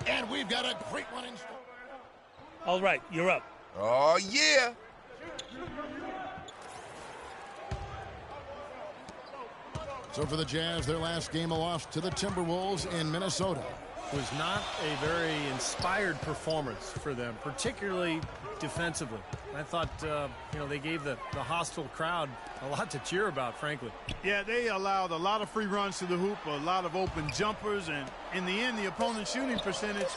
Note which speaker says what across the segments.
Speaker 1: And we've got a great one in store.
Speaker 2: All right, you're up.
Speaker 3: Oh, yeah.
Speaker 1: So for the Jazz, their last game, a loss to the Timberwolves in Minnesota.
Speaker 4: Was not a very inspired performance for them, particularly defensively. I thought, they gave the hostile crowd a lot to cheer about, frankly.
Speaker 5: Yeah, they allowed a lot of free runs to the hoop, a lot of open jumpers, and in the end, the opponent's shooting percentage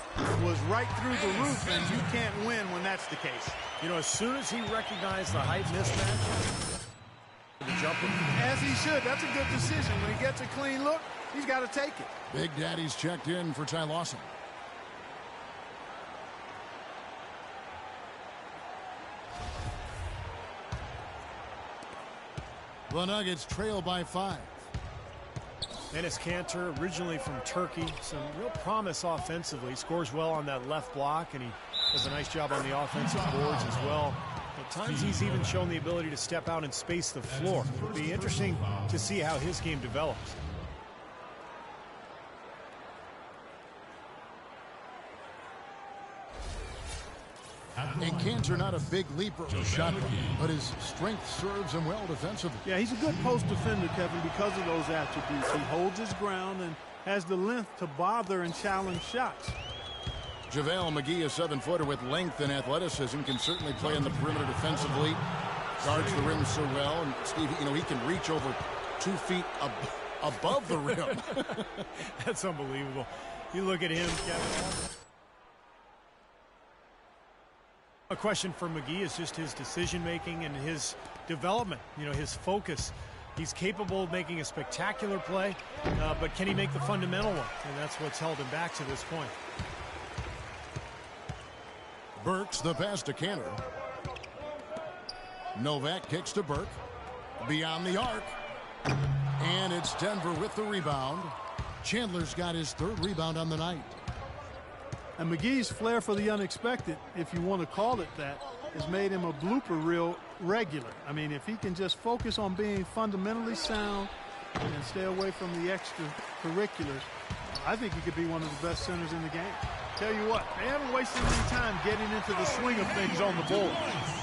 Speaker 5: was right through the roof, and you can't win when that's the case.
Speaker 4: As soon as he recognized the height mismatch, the jumper.
Speaker 5: As he should. That's a good decision. When he gets a clean look, he's got to take it.
Speaker 1: Big Daddy's checked in for Ty Lawson. The Nuggets trail by 5.
Speaker 4: Enes Kanter, originally from Turkey, some real promise offensively. Scores well on that left block, and he does a nice job on the offensive boards as well. At times, he's even shown the ability to step out and space the floor. It'll be interesting to see how his game develops.
Speaker 1: And Kanter not a big leaper or shot, but his strength serves him well defensively.
Speaker 5: Yeah, he's a good post defender, Kevin, because of those attributes. He holds his ground and has the length to bother and challenge shots.
Speaker 1: JaVale McGee, a 7-footer with length and athleticism, can certainly play in the perimeter defensively. Guards the rim so well. And Steve, he can reach over 2 feet above the rim.
Speaker 4: That's unbelievable. You look at him, Kevin. A question for McGee is just his decision-making and his development, his focus. He's capable of making a spectacular play, but can he make the fundamental one? And that's what's held him back to this point.
Speaker 1: Burks, the pass to Kanter. Novak kicks to Burke. Beyond the arc. And it's Denver with the rebound. Chandler's got his 3rd rebound on the night.
Speaker 5: And McGee's flair for the unexpected, if you want to call it that, has made him a blooper reel regular. I mean, if he can just focus on being fundamentally sound and stay away from the extracurriculars, I think he could be one of the best centers in the game. Tell you what, they haven't wasted any time getting into the swing of things on the board.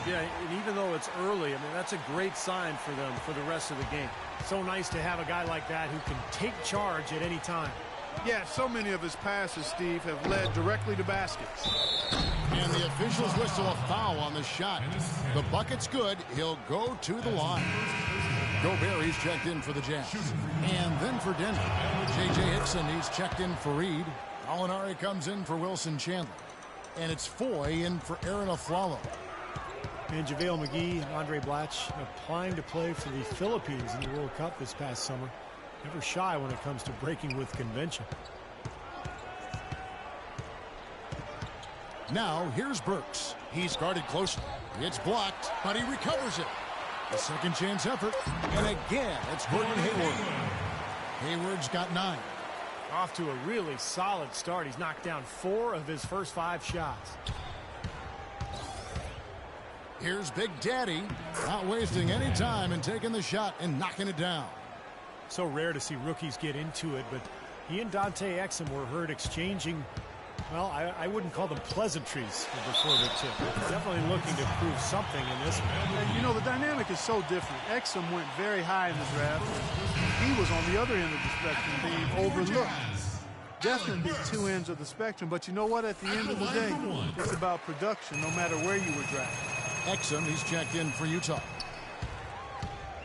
Speaker 4: Yeah, and even though it's early, that's a great sign for them for the rest of the game. So nice to have a guy like that who can take charge at any time.
Speaker 5: Yeah, so many of his passes, Steve, have led directly to baskets.
Speaker 1: And the officials whistle a foul on the shot. The bucket's good. He'll go to the line. Gobert, he's checked in for the Jazz. And then for Denver, J.J. Hickson, he's checked in for Reed. Alinari comes in for Wilson Chandler. And it's Foy in for Aaron Aflalo.
Speaker 4: And JaVale McGee and Andre Blatch applying to play for the Philippines in the World Cup this past summer. Never shy when it comes to breaking with convention.
Speaker 1: Now, here's Burks. He's guarded closely. It's blocked, but he recovers it. A second chance effort. And again, it's Gordon Hayward. Hayward's got 9.
Speaker 4: Off to a really solid start. He's knocked down 4 of his first 5 shots.
Speaker 1: Here's Big Daddy, not wasting any time and taking the shot and knocking it down.
Speaker 4: So rare to see rookies get into it, but he and Dante Exum were heard exchanging, well, I wouldn't call them pleasantries before the tip. Definitely looking to prove something in this one.
Speaker 5: The dynamic is so different. Exum went very high in the draft. He was on the other end of the spectrum, being overlooked. Definitely 2 ends of the spectrum, but you know what? At the end of the day, it's about production, no matter where you were drafted.
Speaker 1: Exum, he's checked in for Utah.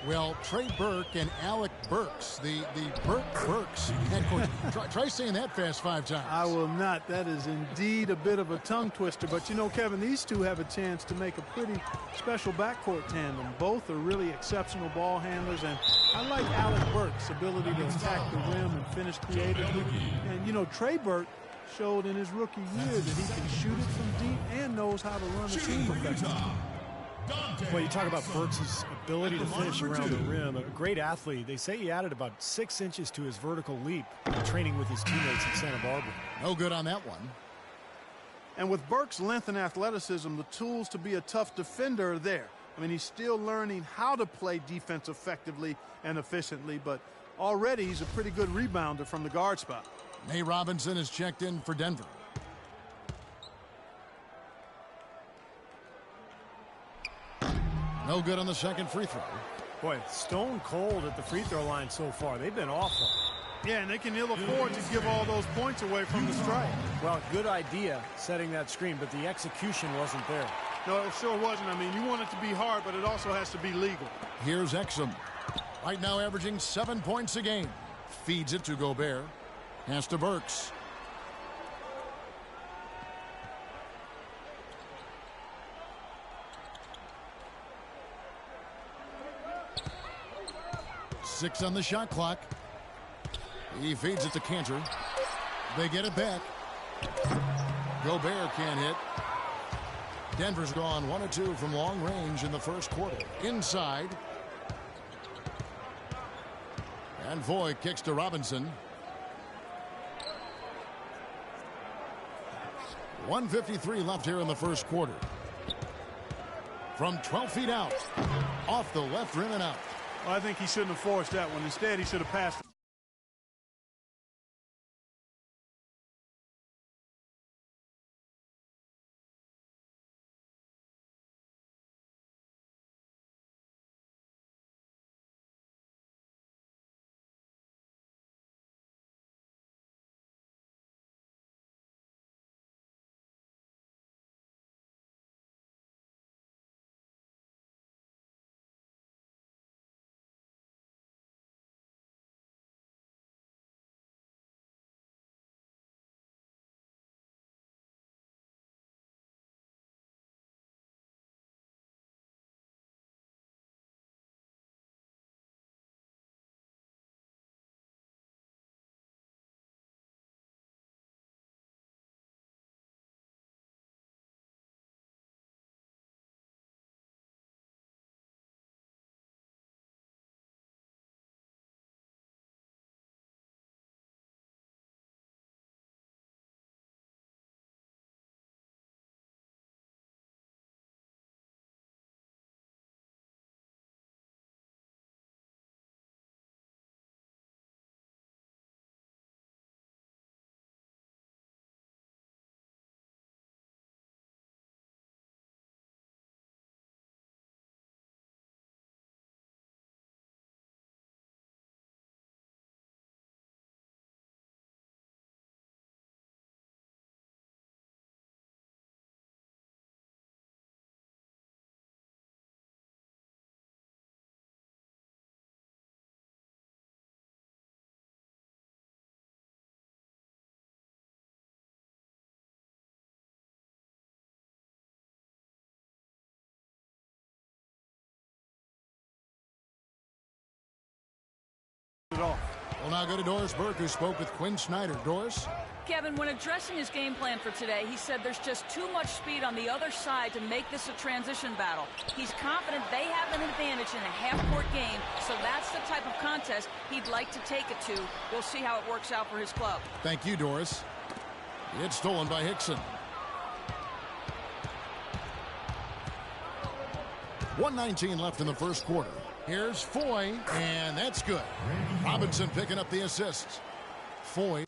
Speaker 1: Well, Trey Burke and Alec Burks, the Burke-Burks head coach. Try saying that fast 5 times.
Speaker 5: I will not. That is indeed a bit of a tongue twister. But, Kevin, these two have a chance to make a pretty special backcourt tandem. Both are really exceptional ball handlers. And I like Alec Burks' ability to attack the rim and finish creatively. And, Trey Burke showed in his rookie year that he can shoot it from deep and knows how to run a team effectively.
Speaker 4: Well, you talk about Burks' ability to finish around the rim. A great athlete. They say he added about 6 inches to his vertical leap training with his teammates in Santa Barbara.
Speaker 1: No good on that one.
Speaker 5: And with Burks' length and athleticism, the tools to be a tough defender are there. He's still learning how to play defense effectively and efficiently, but already he's a pretty good rebounder from the guard spot.
Speaker 1: Nate Robinson is checked in for Denver. No good on the second free throw.
Speaker 4: Boy, stone cold at the free throw line so far. They've been awful.
Speaker 5: Yeah, and they can ill afford to give all those points away from the strike.
Speaker 4: Well, good idea setting that screen, but the execution wasn't there.
Speaker 5: No, it sure wasn't. I mean, you want it to be hard, but it also has to be legal.
Speaker 1: Here's Exum. Right now averaging 7 points a game. Feeds it to Gobert. Pass to Burks. Six on the shot clock. He feeds it to Cantor. They get it back. Gobert can't hit. Denver's gone 1 of 2 from long range in the first quarter. Inside. And Voigt kicks to Robinson. 1:53 left here in the first quarter. From 12 feet out. Off the left rim and out.
Speaker 5: Well, I think he shouldn't have forced that one. Instead, he should have passed.
Speaker 1: We'll now go to Doris Burke, who spoke with Quinn Snyder. Doris?
Speaker 3: Kevin, when addressing his game plan for today, he said there's just too much speed on the other side to make this a transition battle. He's confident they have an advantage in a half-court game, so that's the type of contest he'd like to take it to. We'll see how it works out for his club.
Speaker 1: Thank you, Doris. It's stolen by Hickson. 1:19 left in the first quarter. Here's Foy, and that's good. Robinson picking up the assist. Foy.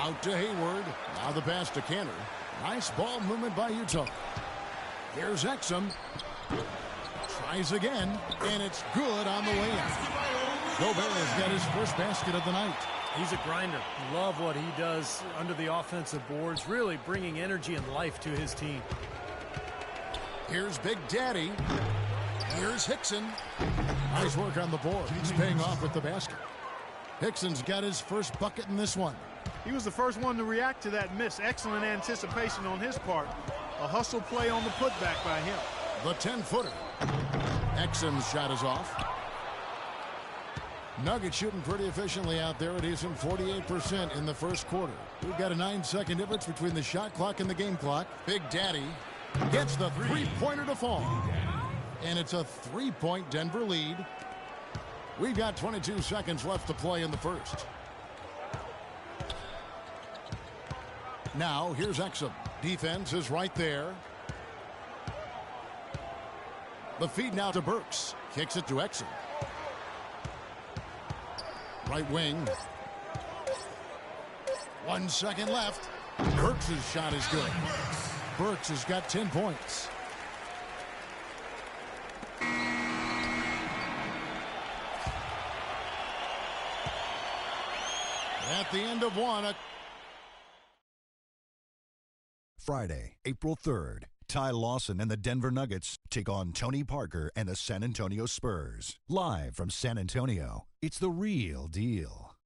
Speaker 1: Out to Hayward. Now the pass to Cantor. Nice ball movement by Utah. Here's Exum. Tries again, and it's good on the way in. Gobert has got his first basket of the night.
Speaker 4: He's a grinder. Love what he does under the offensive boards, really bringing energy and life to his team.
Speaker 1: Here's Big Daddy. Here's Hickson. Nice work on the board. He's paying off with the basket. Hickson's got his first bucket in this one.
Speaker 5: He was the first one to react to that miss. Excellent anticipation on his part. A hustle play on the putback by him.
Speaker 1: The 10-footer. Exum's shot is off. Nuggets shooting pretty efficiently out there. It is in 48% in the first quarter. We've got a 9-second difference between the shot clock and the game clock. Big Daddy gets the three-pointer to fall. And it's a 3-point Denver lead. We've got 22 seconds left to play in the first. Now, here's Exum. Defense is right there. The feed now to Burks. Kicks it to Exum. Right wing. 1 second left. Burks' shot is good. Burks has got 10 points. At the end of one.
Speaker 6: Friday, April 3rd, Ty Lawson and the Denver Nuggets take on Tony Parker and the San Antonio Spurs. Live from San Antonio, it's the real deal.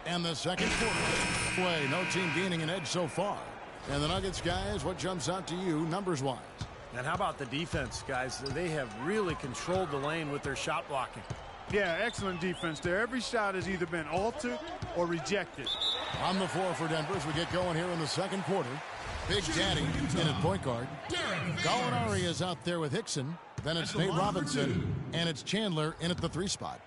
Speaker 1: And the second quarter. No team gaining an edge so far. And the Nuggets, guys, what jumps out to you numbers-wise?
Speaker 4: And how about the defense, guys? They have really controlled the lane with their shot blocking.
Speaker 5: Yeah, excellent defense there. Every shot has either been altered or rejected.
Speaker 1: On the floor for Denver as we get going here in the second quarter. Big Daddy in at point guard. Gallinari is out there with Hickson. Then it's Nate Robinson, and it's Chandler in at the 3 spot.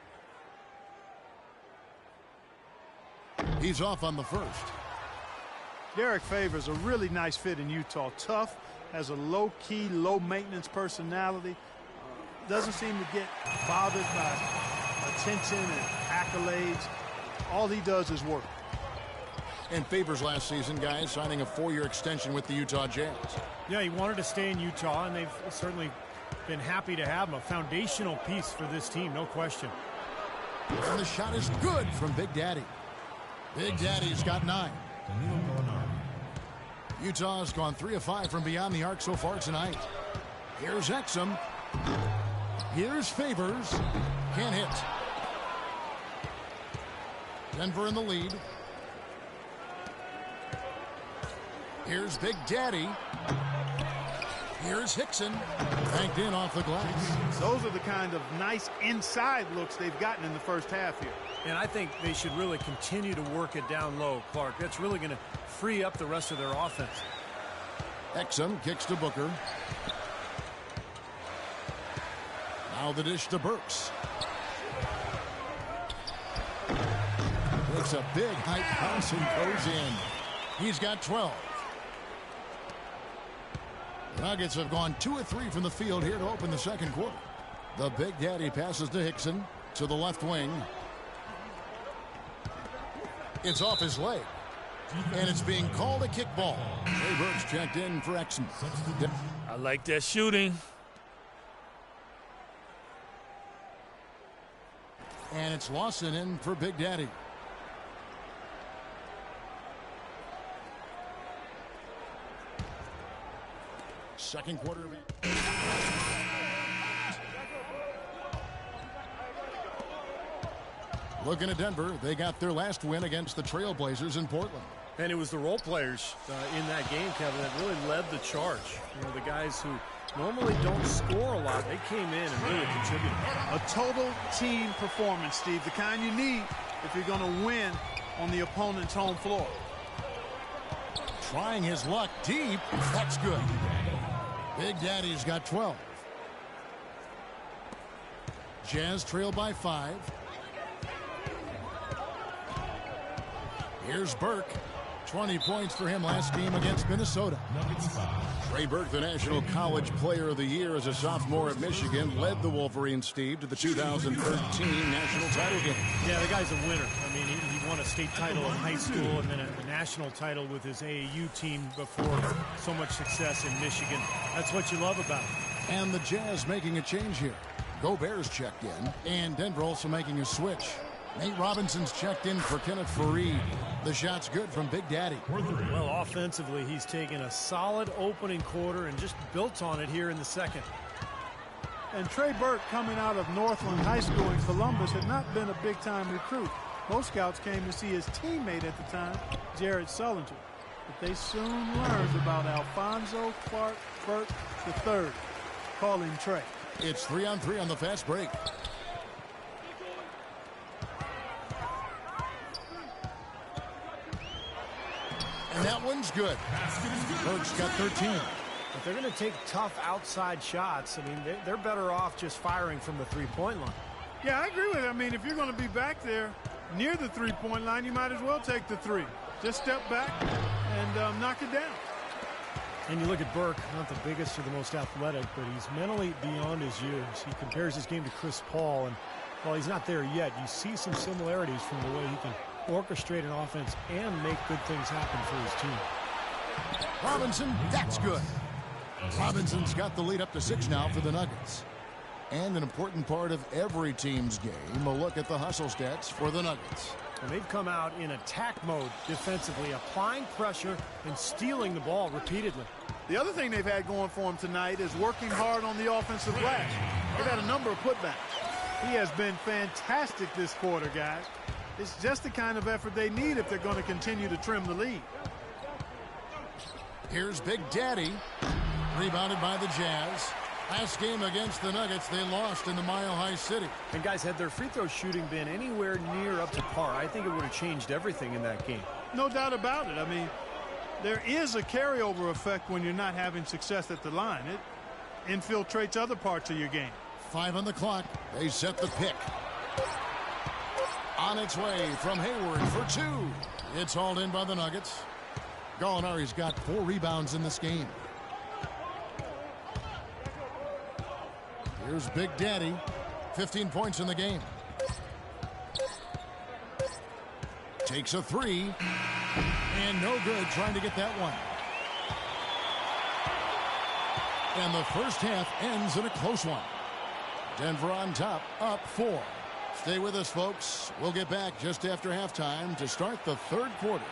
Speaker 1: He's off on the first.
Speaker 5: Derek Favors a really nice fit in Utah. Tough, has a low-key, low-maintenance personality. Doesn't seem to get bothered by attention and accolades. All he does is work.
Speaker 1: And Favors last season, guys, signing a 4-year extension with the Utah Jazz.
Speaker 4: Yeah, he wanted to stay in Utah, and they've certainly been happy to have him. A foundational piece for this team, no question.
Speaker 1: And the shot is good from Big Daddy. Big Daddy's got 9. Utah's gone 3 of 5 from beyond the arc so far tonight. Here's Exum. Here's Favors. Can't hit. Denver in the lead. Here's Big Daddy. Here's Hickson. Banked in off the glass.
Speaker 5: Those are the kind of nice inside looks they've gotten in the first half here.
Speaker 4: And I think they should really continue to work it down low, Clark. That's really going to free up the rest of their offense.
Speaker 1: Exum kicks to Booker. Now the dish to Burks. Takes a big high pass and goes in. He's got 12. The Nuggets have gone 2 of 3 from the field here to open the second quarter. The Big Daddy passes to Hickson to the left wing. It's off his leg. And it's being called a kickball. Ray Burks checked in for Exum.
Speaker 2: I like that shooting.
Speaker 1: And it's Lawson in for Big Daddy. Second quarter. Looking at Denver, they got their last win against the Trailblazers in Portland.
Speaker 4: And it was the role players in that game, Kevin, that really led the charge. You know, the guys who normally don't score a lot, they came in and really contributed.
Speaker 5: A total team performance, Steve, the kind you need if you're going to win on the opponent's home floor.
Speaker 1: Trying his luck deep. That's good. Big Daddy's got 12. Jazz trail by 5. Here's Burke. 20 points for him last game against Minnesota. Trey Burke, the National College Player of the Year as a sophomore at Michigan, led the Wolverines, Steve, to the 2013 national title game.
Speaker 4: Yeah, the guy's a winner. I mean, he won a state title in high school and then a national title with his AAU team before so much success in Michigan. That's what you love about him.
Speaker 1: And the Jazz making a change here. Gobert's checked in, and Denver also making a switch. Nate Robinson's checked in for Kenneth Faried. The shot's good from Big Daddy.
Speaker 4: Well, offensively, he's taken a solid opening quarter and just built on it here in the second.
Speaker 5: And Trey Burke, coming out of Northland High School in Columbus, had not been a big-time recruit. Most scouts came to see his teammate at the time, Jared Sullinger. But they soon learned about Alfonso Clark Burke III. Call him Trey.
Speaker 1: It's 3-on-3 on the fast break. And that one's good. Burke's got 13.
Speaker 4: If they're going to take tough outside shots, I mean, they're better off just firing from the three-point line.
Speaker 5: Yeah, I agree with it. I mean, if you're going to be back there near the three-point line, you might as well take the three. Just step back and knock it down.
Speaker 4: And you look at Burke, not the biggest or the most athletic, but he's mentally beyond his years. He compares his game to Chris Paul, and while he's not there yet, you see some similarities from the way he can orchestrate an offense and make good things happen for his team.
Speaker 1: Robinson, that's good. Robinson's got the lead up to 6 now for the Nuggets. And an important part of every team's game, a look at the hustle stats for the Nuggets.
Speaker 4: And they've come out in attack mode defensively, applying pressure and stealing the ball repeatedly.
Speaker 5: The other thing they've had going for him tonight is working hard on the offensive glass. They've had a number of putbacks. He has been fantastic this quarter, guys. It's just the kind of effort they need if they're going to continue to trim the lead.
Speaker 1: Here's Big Daddy, rebounded by the Jazz. Last game against the Nuggets, they lost in the Mile High City.
Speaker 4: And guys, had their free throw shooting been anywhere near up to par, I think it would have changed everything in that game.
Speaker 5: No doubt about it. I mean, there is a carryover effect when you're not having success at the line. It infiltrates other parts of your game.
Speaker 1: 5 on the clock. They set the pick. On its way from Hayward for 2. It's hauled in by the Nuggets. Gallinari's got 4 rebounds in this game. Here's Big Daddy. 15 points in the game. Takes a 3. And no good trying to get that one. And the first half ends in a close one. Denver on top, up 4. Stay with us, folks. We'll get back just after halftime to start the third quarter.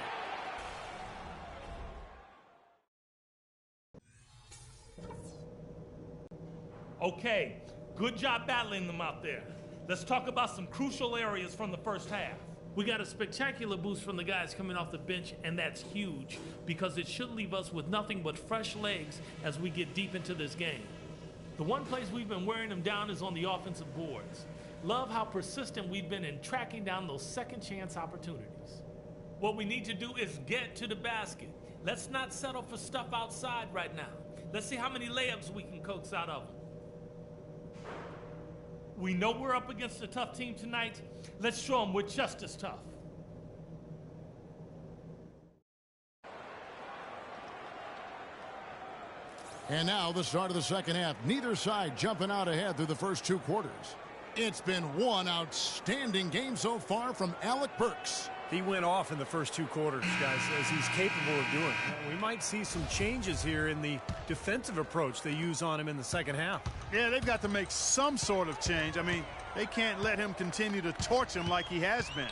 Speaker 2: Okay, good job battling them out there. Let's talk about some crucial areas from the first half. We got a spectacular boost from the guys coming off the bench, and that's huge because it should leave us with nothing but fresh legs as we get deep into this game. The one place we've been wearing them down is on the offensive boards. Love how persistent we've been in tracking down those second chance opportunities. What we need to do is get to the basket. Let's not settle for stuff outside right now. Let's see how many layups we can coax out of them. We know we're up against a tough team tonight. Let's show them we're just as tough.
Speaker 1: And now the start of the second half. Neither side jumping out ahead through the first 2 quarters. It's been one outstanding game so far from Alec Burks.
Speaker 4: He went off in the first 2 quarters, guys, as he's capable of doing. We might see some changes here in the defensive approach they use on him in the second half.
Speaker 5: Yeah, they've got to make some sort of change. I mean, they can't let him continue to torch him like he has been.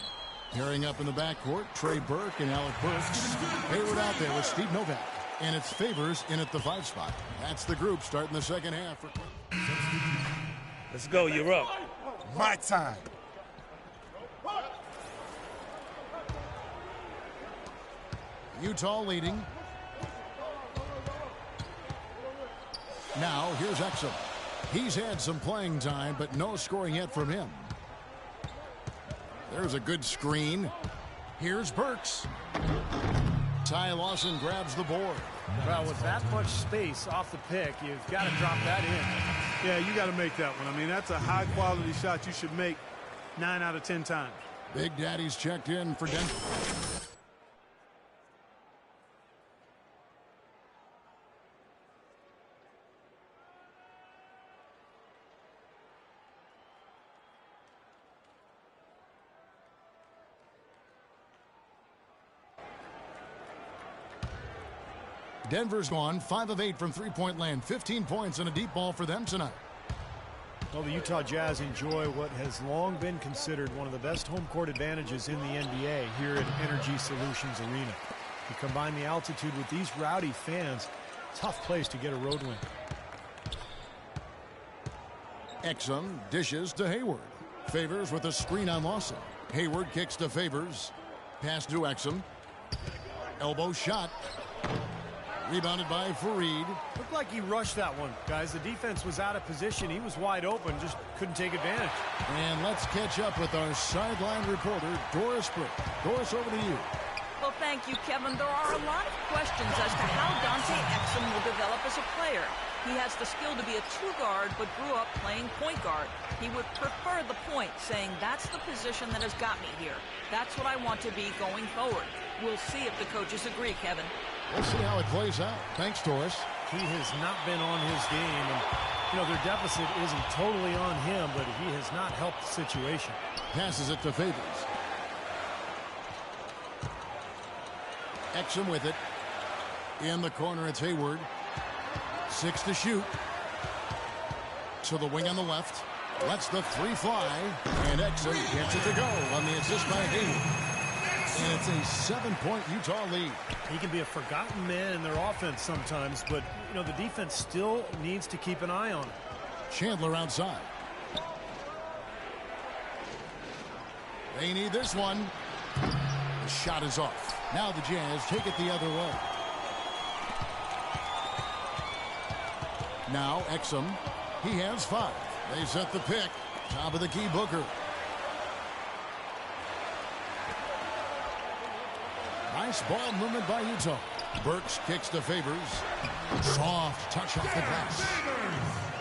Speaker 1: Pairing up in the backcourt, Trey Burke and Alec Burks. Hayward out there with Steve Novak. And it's Favors in at the 5 spot. That's the group starting the second half.
Speaker 2: Let's go, you're up.
Speaker 7: My time.
Speaker 1: Utah leading. Now here's Exum. He's had some playing time, but no scoring yet from him. There's a good screen. Here's Burks. Ty Lawson grabs the board.
Speaker 4: Well, with that much space off the pick, you've got to drop that in.
Speaker 5: Yeah, you got to make that one. I mean, that's a high-quality shot you should make 9 out of 10 times.
Speaker 1: Big Daddy's checked in for Denver. Denver's gone 5 of 8 from three-point land. 15 points and a deep ball for them tonight.
Speaker 4: Well, the Utah Jazz enjoy what has long been considered one of the best home court advantages in the NBA here at Energy Solutions Arena. You combine the altitude with these rowdy fans, tough place to get a road win.
Speaker 1: Exum dishes to Hayward. Favors with a screen on Lawson. Hayward kicks to Favors. Pass to Exum. Elbow shot. Rebounded by Fareed.
Speaker 4: Looked like he rushed that one, guys. The defense was out of position. He was wide open, just couldn't take advantage.
Speaker 1: And let's catch up with our sideline reporter, Doris Brick. Doris, over to you.
Speaker 3: Well, thank you, Kevin. There are a lot of questions as to how Dante Exum will develop as a player. He has the skill to be a two-guard, but grew up playing point guard. He would prefer the point, saying that's the position that has got me here. That's what I want to be going forward. We'll see if the coaches agree, Kevin.
Speaker 1: We'll see how it plays out. Thanks, Doris.
Speaker 4: He has not been on his game, and you know their deficit isn't totally on him, but he has not helped the situation.
Speaker 1: Passes it to Favors. Exum with it. In the corner, it's Hayward. 6 to shoot. To the wing on the left. Lets the three fly. And Exum gets it to go on the assist by Hayward. And it's a 7-point Utah lead.
Speaker 4: He can be a forgotten man in their offense sometimes, but you know the defense still needs to keep an eye on him.
Speaker 1: Chandler outside. They need this one. The shot is off. Now the Jazz take it the other way. Now Exum. He has 5. They set the pick. Top of the key, Booker. Nice ball movement by Utah. Burks kicks to Favors. Soft touch off the glass.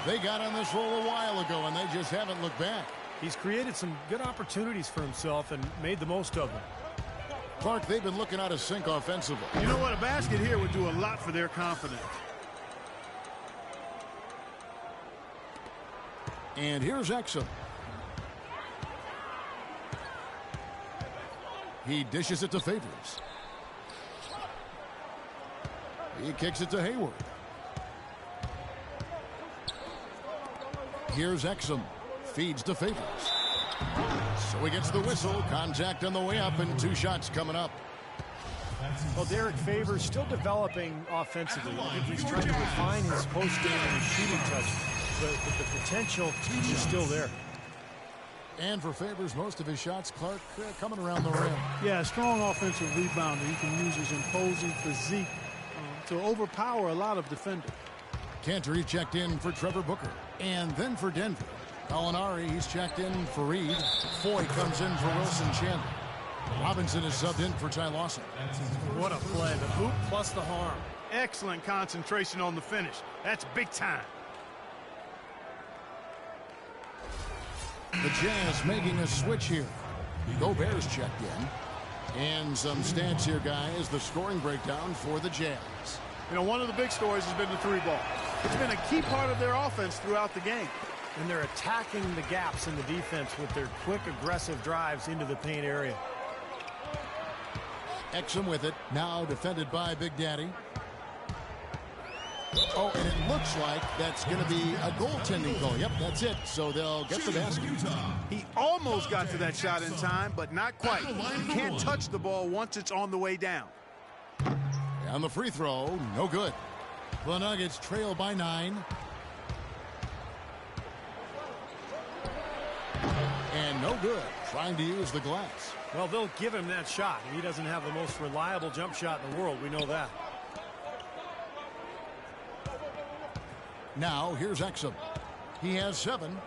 Speaker 1: They got on this roll a while ago, and they just haven't looked back.
Speaker 4: He's created some good opportunities for himself and made the most of them.
Speaker 1: Clark, they've been looking out of sync offensively.
Speaker 5: You know what? A basket here would do a lot for their confidence.
Speaker 1: And here's Exum. He dishes it to Favors. He kicks it to Hayward. Here's Exum. Feeds to Favors. So he gets the whistle. Contact on the way up and 2 shots coming up.
Speaker 4: Well, Derek Favors still developing offensively. I think he's trying to refine his post game and his shooting touch. But the potential is still there.
Speaker 1: And for Favors, most of his shots, Clark, coming around the rim.
Speaker 5: Yeah, a strong offensive rebounder. He can use his imposing physique to overpower a lot of defenders.
Speaker 1: Cantor, he's checked in for Trevor Booker. And then for Denver, Gallinari, he's checked in for Reed. Foy comes in for Wilson Chandler. Robinson is subbed in for Ty Lawson.
Speaker 4: What a play. The hoop plus the harm.
Speaker 5: Excellent concentration on the finish. That's big time.
Speaker 1: The Jazz making a switch here. Gobert's checked in. And some stats here, guys. The scoring breakdown for the Jazz.
Speaker 5: You know, one of the big stories has been the 3-ball. It's been a key part of their offense throughout the game.
Speaker 4: And they're attacking the gaps in the defense with their quick, aggressive drives into the paint area.
Speaker 1: Exum with it. Now defended by Big Daddy. Oh, and it looks like that's going to be a goaltending goal. Yep, that's it. So they'll get the basket.
Speaker 5: He almost got to that shot in time, but not quite. You can't touch the ball once it's on the way down.
Speaker 1: On the free throw, no good. The Nuggets trail by 9. And no good. Trying to use the glass.
Speaker 4: Well, they'll give him that shot. He doesn't have the most reliable jump shot in the world. We know that.
Speaker 1: Now, here's Exum. He has 7.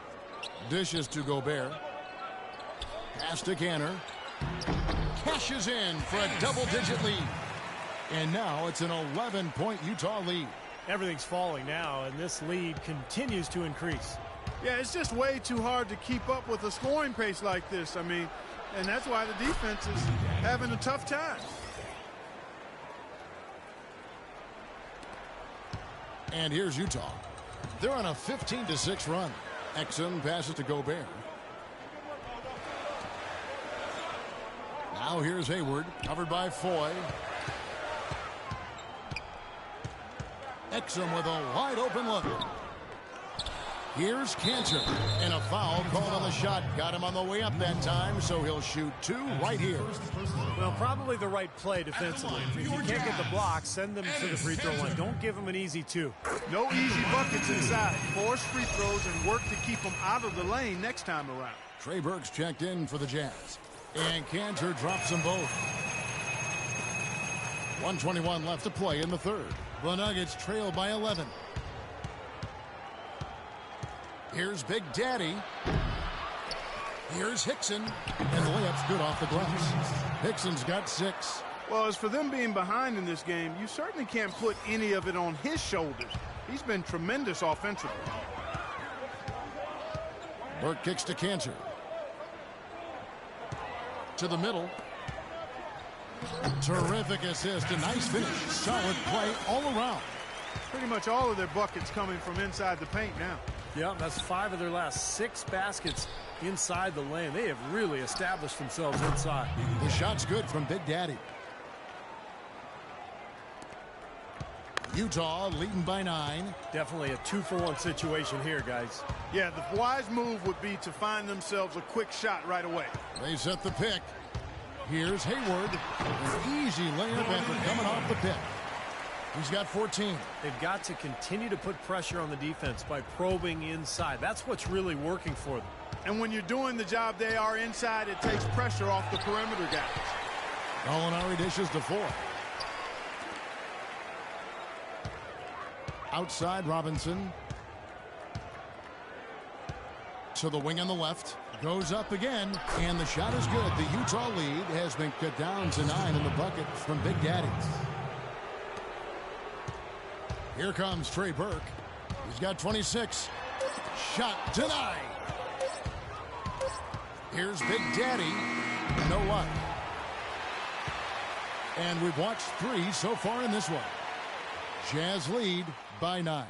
Speaker 1: Dishes to Gobert. Pass to Cantor. Cashes in for a double-digit lead. And now it's an 11-point Utah lead.
Speaker 4: Everything's falling now, and this lead continues to increase.
Speaker 5: Yeah, it's just way too hard to keep up with a scoring pace like this. I mean, and that's why the defense is having a tough time.
Speaker 1: And here's Utah. They're on a 15-6 run. Exum passes to Gobert. Now here's Hayward, covered by Foy. Exum with a wide open look. Here's Cantor, and a foul called on the shot. Got him on the way up that time, so he'll shoot 2 right here.
Speaker 4: Well, probably the right play defensively. If you can't get the block, send them to the free throw line. Don't give them an easy 2.
Speaker 5: No easy buckets inside. Force free throws and work to keep them out of the lane next time around.
Speaker 1: Trey Burke's checked in for the Jazz, and Cantor drops them both. 1:21 left to play in the third. The Nuggets trail by 11. Here's Big Daddy. Here's Hickson. And the layup's good off the glass. Hickson's got 6.
Speaker 5: Well, as for them being behind in this game, you certainly can't put any of it on his shoulders. He's been tremendous offensively.
Speaker 1: Burke kicks to Cantor. To the middle. Terrific assist. A nice finish. Solid play all around.
Speaker 5: Pretty much all of their buckets coming from inside the paint now.
Speaker 4: Yeah, that's 5 of their last 6 baskets inside the lane. They have really established themselves inside.
Speaker 1: The shot's good from Big Daddy. Utah leading by 9.
Speaker 4: Definitely a 2-for-1 situation here, guys.
Speaker 5: Yeah, the wise move would be to find themselves a quick shot right away.
Speaker 1: They set the pick. Here's Hayward. An easy layup after coming off the pick. He's got 14.
Speaker 4: They've got to continue to put pressure on the defense by probing inside. That's what's really working for them.
Speaker 5: And when you're doing the job they are inside, it takes pressure off the perimeter guys.
Speaker 1: Gallinari dishes to 4. Outside Robinson. To the wing on the left. Goes up again, and the shot is good. The Utah lead has been cut down to 9 in the bucket from Big Daddy. Here comes Trey Burke. He's got 26. Shot denied. Here's Big Daddy. No luck. And we've watched 3 so far in this one. Jazz lead by 9.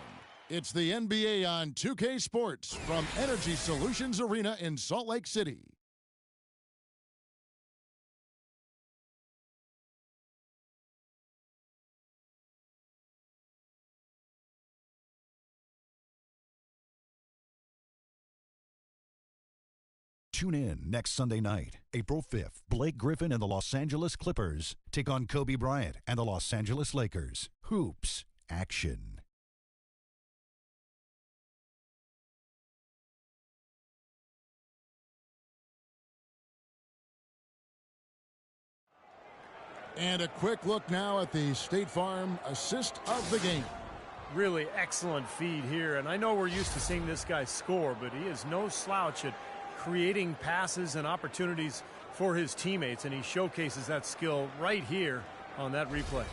Speaker 1: It's the NBA on 2K Sports from Energy Solutions Arena in Salt Lake City.
Speaker 6: Tune in next Sunday night, April 5th. Blake Griffin and the Los Angeles Clippers take on Kobe Bryant and the Los Angeles Lakers. Hoops action.
Speaker 1: And a quick look now at the State Farm assist of the game.
Speaker 4: Really excellent feed here, and I know we're used to seeing this guy score, but he is no slouch at creating passes and opportunities for his teammates, and he showcases that skill right here on that replay.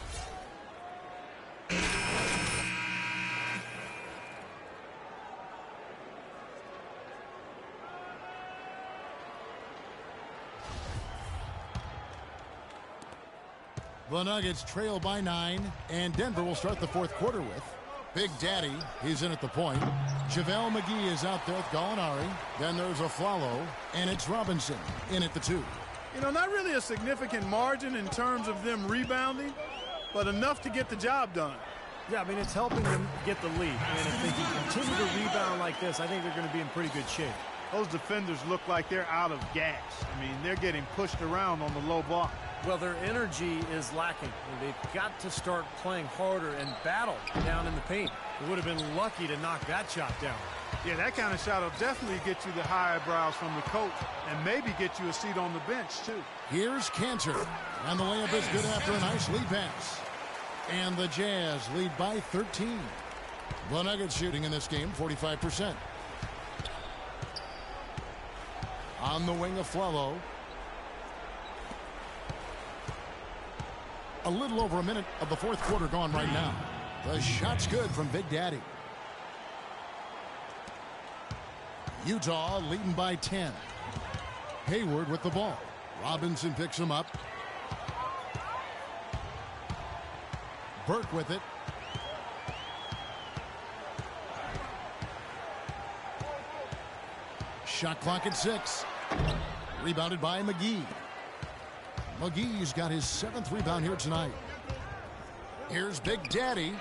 Speaker 1: The Nuggets trail by 9, and Denver will start the fourth quarter with Big Daddy. He's in at the point. JaVale McGee is out there with Gallinari. Then there's a Flalo, and it's Robinson in at the 2.
Speaker 5: You know, not really a significant margin in terms of them rebounding, but enough to get the job done.
Speaker 4: Yeah, I mean, it's helping them get the lead. And if they can continue to rebound like this, I think they're going to be in pretty good shape.
Speaker 5: Those defenders look like they're out of gas. I mean, they're getting pushed around on the low block.
Speaker 4: Well, their energy is lacking. They've got to start playing harder and battle down in the paint. They would have been lucky to knock that shot down.
Speaker 5: Yeah, that kind of shot will definitely get you the high eyebrows from the coach and maybe get you a seat on the bench, too.
Speaker 1: Here's Cantor, and the layup is good after a nice lead pass. And the Jazz lead by 13. The Nuggets shooting in this game, 45%. On the wing of Flalo. A little over a minute of the fourth quarter gone right now. The shot's good from Big Daddy. Utah leading by 10. Hayward with the ball. Robinson picks him up. Burke with it. Shot clock at 6. Rebounded by McGee. McGee's got his 7th rebound here tonight. Here's Big Daddy.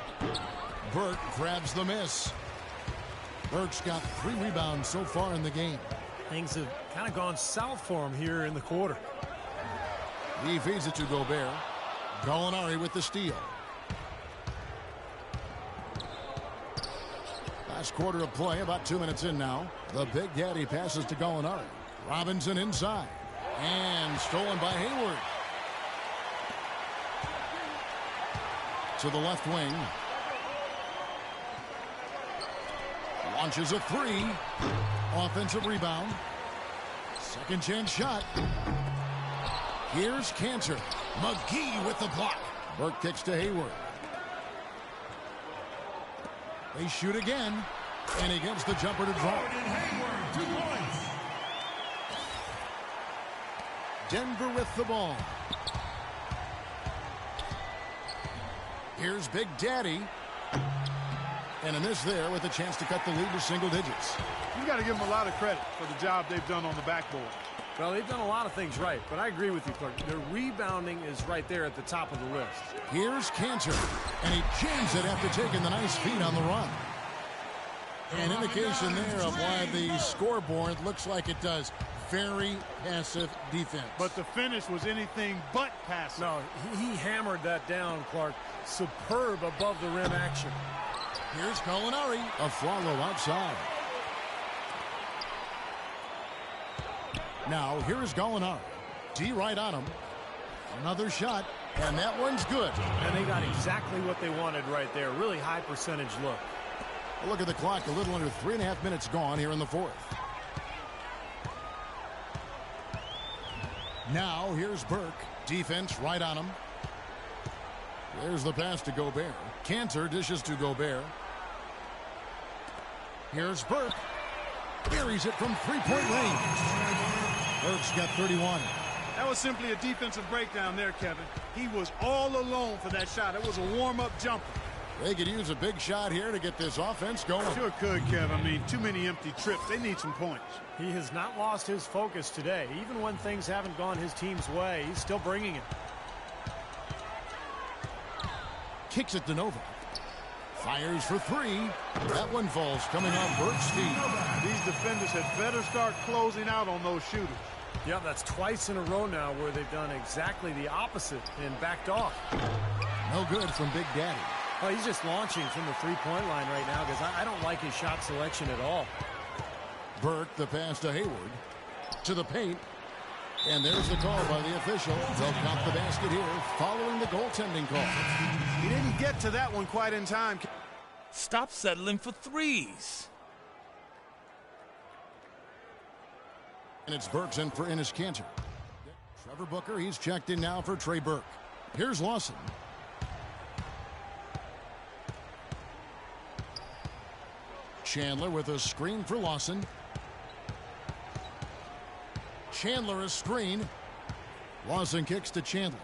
Speaker 1: Burke grabs the miss. Burke's got 3 rebounds so far in the game.
Speaker 4: Things have kind of gone south for him here in the quarter.
Speaker 1: He feeds it to Gobert. Gallinari with the steal. Last quarter of play, about 2 minutes in now. The Big Daddy passes to Gallinari. Robinson inside. And stolen by Hayward. To the left wing. Launches a 3. Offensive rebound. Second chance shot. Here's Cantor. McGee with the block. Burke kicks to Hayward. They shoot again. And he gets the jumper to draw.
Speaker 7: Hayward, 2 points.
Speaker 1: Denver with the ball. Here's Big Daddy. And a miss there with a chance to cut the lead to single digits.
Speaker 5: You got to give them a lot of credit for the job they've done on the backboard.
Speaker 4: Well, they've done a lot of things right, but I agree with you, Clark. Their rebounding is right there at the top of the list.
Speaker 1: Here's Cantor, and he jams it after taking the nice feed on the run. An indication there of why the scoreboard looks like it does. Very passive defense.
Speaker 5: But the finish was anything but passive.
Speaker 4: No, he hammered that down, Clark. Superb above the rim action.
Speaker 1: Here's Gallinari. A follow outside. Now, here is Gallinari. D right on him. Another shot, and that one's good.
Speaker 4: And they got exactly what they wanted right there. Really high percentage look.
Speaker 1: A look at the clock. A little under 3.5 minutes gone here in the fourth. Now, here's Burke. Defense right on him. There's the pass to Gobert. Cantor dishes to Gobert. Here's Burke. Buries it from 3-point range. Burke's got 31.
Speaker 5: That was simply a defensive breakdown there, Kevin. He was all alone for that shot. It was a warm-up jumper.
Speaker 1: They could use a big shot here to get this offense going.
Speaker 5: Sure could, Kevin. I mean, too many empty trips. They need some points.
Speaker 4: He has not lost his focus today. Even when things haven't gone his team's way, he's still bringing it.
Speaker 1: Kicks it to Nova. Fires for 3. That one falls coming off Burke's feet.
Speaker 5: These defenders had better start closing out on those shooters.
Speaker 4: Yeah, that's twice in a row now where they've done exactly the opposite and backed off.
Speaker 1: No good from Big Daddy.
Speaker 4: Oh, he's just launching from the 3-point line right now because I don't like his shot selection at all.
Speaker 1: Burke, the pass to Hayward. To the paint. And there's the call by the official. They'll count the basket here following the goaltending call.
Speaker 5: He didn't get to that one quite in time.
Speaker 2: Stop settling for threes.
Speaker 1: And it's Burke's in for Enes Kanter. Trevor Booker, he's checked in now for Trey Burke. Here's Lawson. Chandler with a screen for Lawson. Chandler a screen. Lawson kicks to Chandler.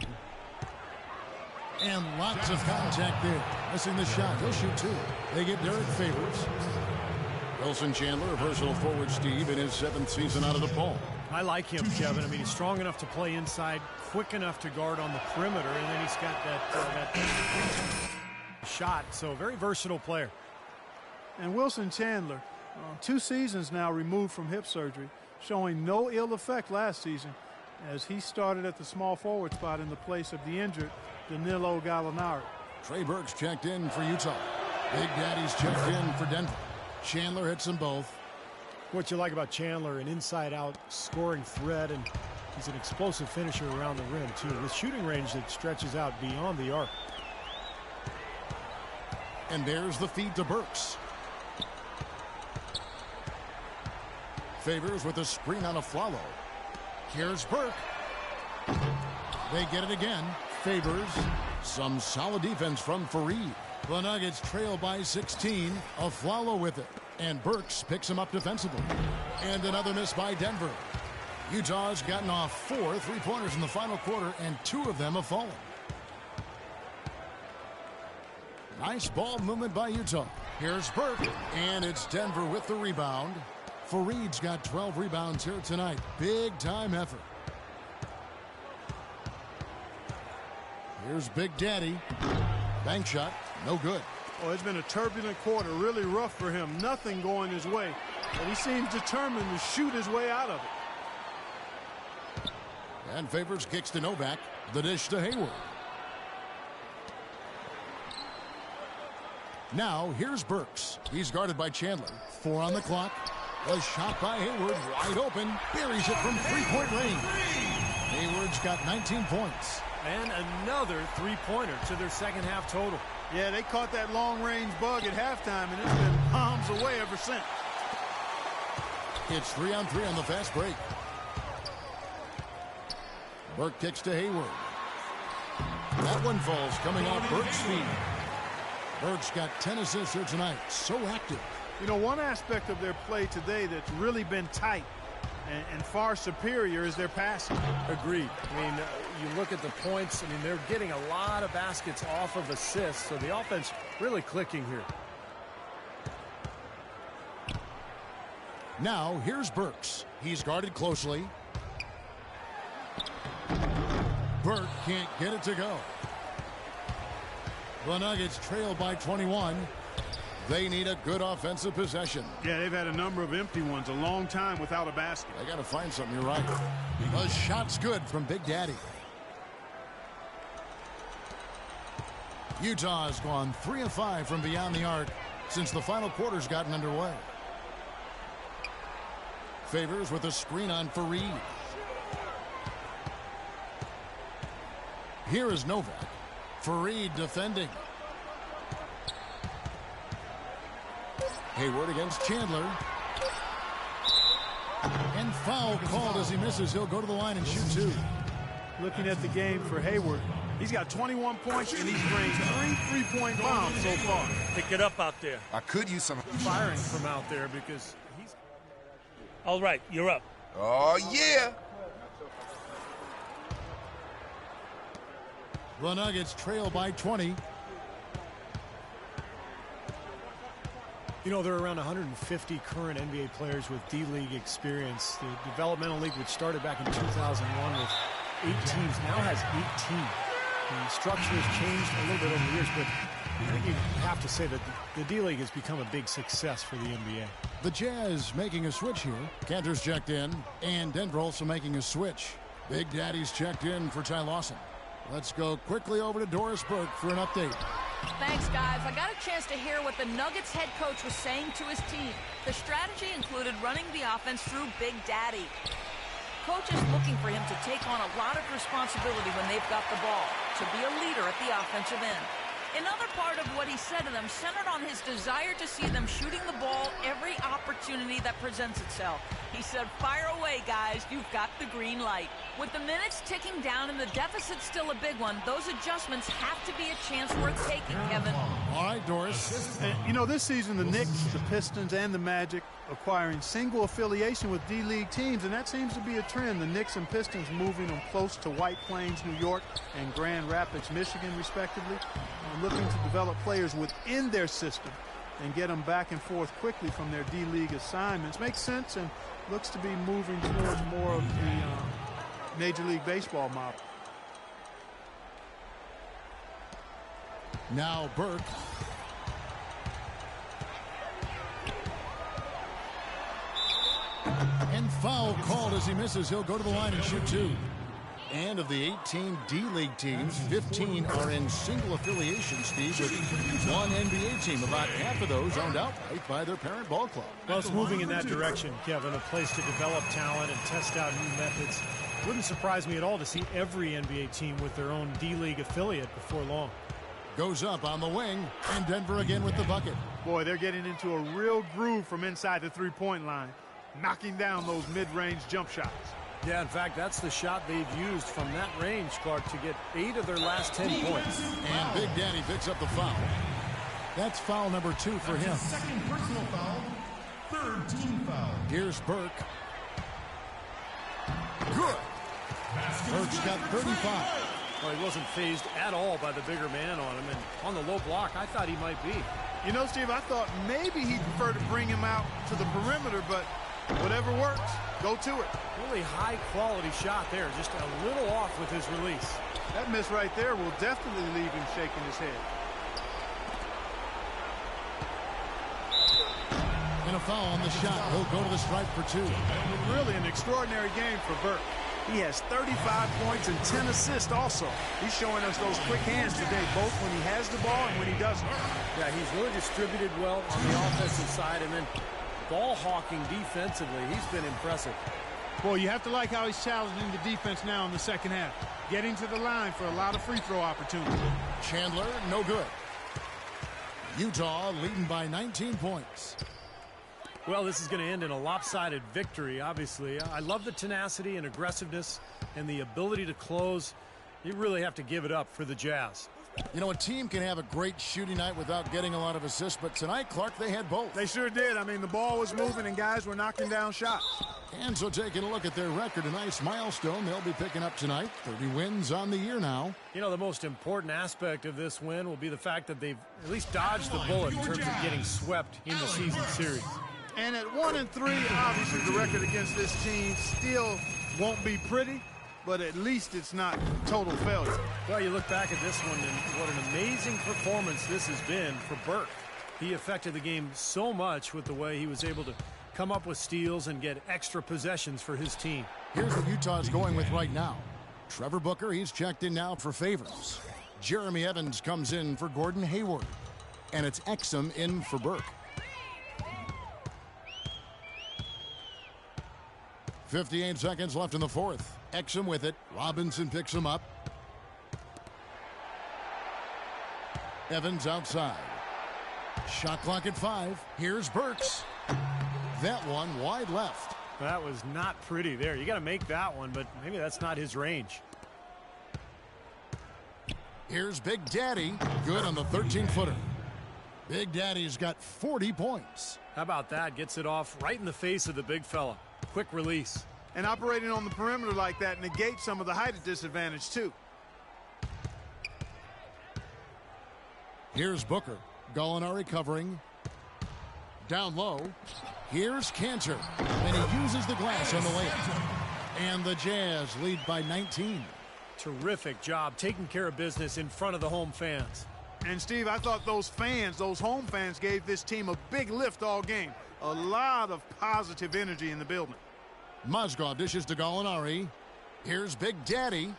Speaker 1: And lots of contact there. Missing the shot. He'll shoot 2. They get Derek Favors. Wilson Chandler, a versatile forward, Steve, in his 7th season out of the ball.
Speaker 4: I like him, Kevin. I mean, he's strong enough to play inside, quick enough to guard on the perimeter, and then he's got that shot. So, very versatile player.
Speaker 5: And Wilson Chandler, 2 seasons now removed from hip surgery, showing no ill effect last season as he started at the small forward spot in the place of the injured Danilo Gallinari.
Speaker 1: Trey Burke's checked in for Utah. Big Daddy's checked in for Denver. Chandler hits them both.
Speaker 4: What you like about Chandler, an inside-out scoring threat, and he's an explosive finisher around the rim, too, with shooting range that stretches out beyond the arc.
Speaker 1: And there's the feed to Burks. Favors with a screen on a Flalo. Here's Burke. They get it again. Favors. Some solid defense from Fareed. The Nuggets trail by 16. Flalo with it. And Burks picks him up defensively. And another miss by Denver. Utah's gotten off 4 3-pointers in the final quarter, and 2 of them have fallen. Nice ball movement by Utah. Here's Burke. And it's Denver with the rebound. Fareed's got 12 rebounds here tonight. Big time effort. Here's Big Daddy. Bank shot. No good.
Speaker 5: Oh, it's been a turbulent quarter, really rough for him. Nothing going his way. But he seems determined to shoot his way out of it.
Speaker 1: And Favors kicks to Novak. The dish to Hayward. Now here's Burks. He's guarded by Chandler. 4 on the clock. A shot by Hayward, wide open. Buries it from three-point range. Hayward's got 19 points.
Speaker 4: And another three-pointer to their second half total.
Speaker 5: Yeah, they caught that long-range bug at halftime, and it's been bombs away ever since.
Speaker 1: It's 3-on-3 on the fast break. Burke kicks to Hayward. That one falls coming off Burke's feet. Burke's got 10 assists here tonight. So active.
Speaker 5: You know, one aspect of their play today that's really been tight and far superior is their passing.
Speaker 4: Agreed. I mean, you look at the points. I mean, they're getting a lot of baskets off of assists, so the offense really clicking here.
Speaker 1: Now, here's Burks. He's guarded closely. Burke can't get it to go. The Nuggets trail by 21. They need a good offensive possession.
Speaker 5: Yeah, they've had a number of empty ones, a long time without a basket.
Speaker 1: They got to find something, you're right. The shot's good from Big Daddy. Utah has gone 3 of 5 from beyond the arc since the final quarter's gotten underway. Favors with a screen on Fareed. Here is Novak. Fareed defending. Hayward against Chandler. And foul called as he misses. He'll go to the line and shoot 2.
Speaker 5: Looking at the game for Hayward, he's got 21 points and he's drained 3 3-point bombs so far.
Speaker 2: Pick it up out there.
Speaker 8: I could use some
Speaker 4: Firing from out there because he's...
Speaker 2: All right, you're up.
Speaker 8: Oh, yeah.
Speaker 1: The Nuggets trail by 20.
Speaker 4: You know, there are around 150 current NBA players with D-League experience. The developmental league, which started back in 2001 with 8 teams, now has 18. The structure has changed a little bit over the years, but I think you have to say that the D-League has become a big success for the NBA.
Speaker 1: The Jazz making a switch here. Cantor's checked in, and Denver also making a switch. Big Daddy's checked in for Ty Lawson. Let's go quickly over to Doris Burke for an update.
Speaker 3: Thanks, guys. I got a chance to hear what the Nuggets head coach was saying to his team. The strategy included running the offense through Big Daddy. Coach is looking for him to take on a lot of responsibility when they've got the ball, to be a leader at the offensive end. Another part of what he said to them centered on his desire to see them shooting the ball every opportunity that presents itself. He said, fire away, guys. You've got the green light. With the minutes ticking down and the deficit still a big one, those adjustments have to be a chance worth taking, Kevin.
Speaker 1: All right, Doris.
Speaker 5: And, you know, this season, the Knicks, the Pistons, and the Magic acquiring single affiliation with D-League teams, and that seems to be a trend. The Knicks and Pistons moving them close to White Plains, New York, and Grand Rapids, Michigan, respectively, looking to develop players within their system and get them back and forth quickly from their D-League assignments. Makes sense and looks to be moving towards more of the Major League Baseball model.
Speaker 1: Now Burke. And foul called as he misses. He'll go to the line and shoot 2. And of the 18 D-League teams, 15 are in single affiliation, Steve, with one NBA team. About half of those owned outright by their parent ball club.
Speaker 4: Well, it's moving in that direction, Kevin, a place to develop talent and test out new methods. Wouldn't surprise me at all to see every NBA team with their own D-League affiliate before long.
Speaker 1: Goes up on the wing, and Denver again with the bucket.
Speaker 5: Boy, they're getting into a real groove from inside the three-point line, knocking down those mid-range jump shots.
Speaker 4: Yeah, in fact, that's the shot they've used from that range, Clark, to get 8 of their last 10 points.
Speaker 1: And Big Daddy picks up the foul. That's foul number 2 for him.
Speaker 7: Second personal foul, third team foul.
Speaker 1: Here's Burke. Good. Burke's got 35.
Speaker 4: Well, he wasn't fazed at all by the bigger man on him, and on the low block, I thought he might be.
Speaker 5: You know, Steve, I thought maybe he'd prefer to bring him out to the perimeter, but whatever works, go to it.
Speaker 4: Really high-quality shot there, just a little off with his release.
Speaker 5: That miss right there will definitely leave him shaking his head.
Speaker 1: a foul on the shot. He'll go to the stripe for 2.
Speaker 5: Really an extraordinary game for Burke. He has 35 points and 10 assists also. He's showing us those quick hands today, both when he has the ball and when he doesn't.
Speaker 4: Yeah, he's really distributed well on the offensive side, and then ball hawking defensively. He's been impressive.
Speaker 5: Boy, you have to like how he's challenging the defense now in the second half. Getting to the line for a lot of free throw opportunities.
Speaker 1: Chandler, no good. Utah leading by 19 points.
Speaker 4: Well, this is going to end in a lopsided victory, obviously. I love the tenacity and aggressiveness and the ability to close. You really have to give it up for the Jazz.
Speaker 1: You know, a team can have a great shooting night without getting a lot of assists, but tonight, Clark, they had both.
Speaker 5: They sure did. I mean, the ball was moving and guys were knocking down shots.
Speaker 1: And so taking a look at their record, a nice milestone they'll be picking up tonight. 30 wins on the year now.
Speaker 4: You know, the most important aspect of this win will be the fact that they've at least dodged the bullet in terms of getting swept in the season series.
Speaker 5: And at 1-3, obviously the record against this team still won't be pretty, but at least it's not total failure.
Speaker 4: Well, you look back at this one, and what an amazing performance this has been for Burke. He affected the game so much with the way he was able to come up with steals and get extra possessions for his team.
Speaker 1: Here's what Utah's going with right now. Trevor Booker, he's checked in now for Favors. Jeremy Evans comes in for Gordon Hayward. And it's Exum in for Burke. 58 seconds left in the fourth. Exum with it. Robinson picks him up. Evans outside. Shot clock at 5. Here's Burks. That one wide left.
Speaker 4: That was not pretty there. You got to make that one, but maybe that's not his range.
Speaker 1: Here's Big Daddy. Good on the 13-footer. Big Daddy's got 40 points.
Speaker 4: How about that? Gets it off right in the face of the big fella. Quick release.
Speaker 5: And operating on the perimeter like that negates some of the height disadvantage, too.
Speaker 1: Here's Booker. Gallinari covering. Down low. Here's Cantor. And he uses the glass on the layup. And the Jazz lead by 19.
Speaker 4: Terrific job taking care of business in front of the home fans.
Speaker 5: And, Steve, I thought those fans, those home fans, gave this team a big lift all game. A lot of positive energy in the building.
Speaker 1: Mozgov dishes to Gallinari. Here's Big Daddy.